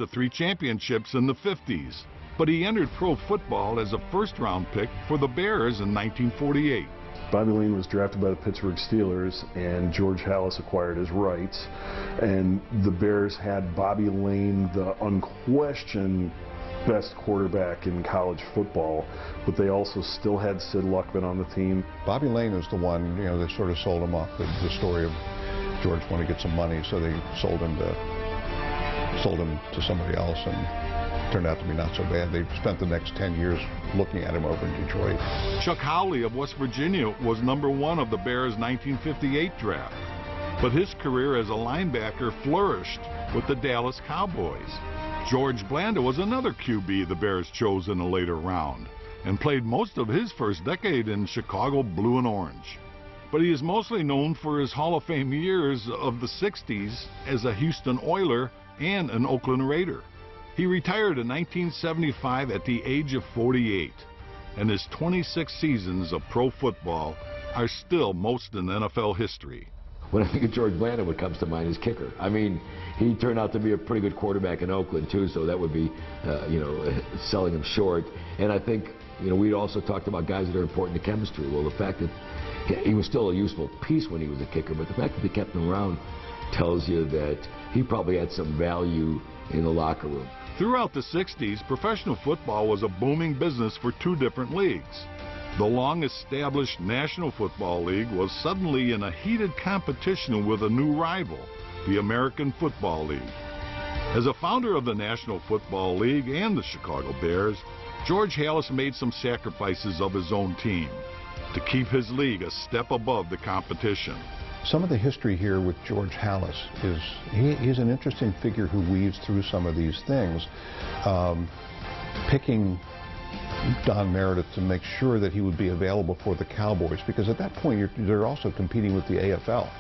to 3 championships in the 50s, but he entered pro football as a first-round pick for the Bears in 1948. Bobby Layne was drafted by the Pittsburgh Steelers, and George Halas acquired his rights. And the Bears had Bobby Layne, the unquestioned best quarterback in college football, but they also still had Sid Luckman on the team. Bobby Layne was the one, that sort of sold him off the story of George wanted to get some money, so they sold him to somebody else, and turned out to be not so bad. They spent the next 10 years looking at him over in Detroit. Chuck Howley of West Virginia was #1 of the Bears' 1958 draft, but his career as a linebacker flourished with the Dallas Cowboys. George Blanda was another QB the Bears chose in a later round, and played most of his first decade in Chicago blue and orange. But he is mostly known for his Hall of Fame years of the 60s as a Houston Oiler and an Oakland Raider. He retired in 1975 at the age of 48, and his 26 seasons of pro football are still most in NFL history. When I think of George Blanda, what comes to mind is kicker. I mean, he turned out to be a pretty good quarterback in Oakland, too, so that would be, selling him short. And I think, we also talked about guys that are important to chemistry. Well, the fact that he was still a useful piece when he was a kicker, but the fact that they kept him around tells you that he probably had some value in the locker room. Throughout the 60s, professional football was a booming business for 2 different leagues. The long-established National Football League was suddenly in a heated competition with a new rival, the American Football League. As a founder of the National Football League and the Chicago Bears, George Halas made some sacrifices of his own team to keep his league a step above the competition. Some of the history here with George Halas is he's an interesting figure who weaves through some of these things, picking Don Meredith to make sure that he would be available for the Cowboys, because at that point they're also competing with the AFL.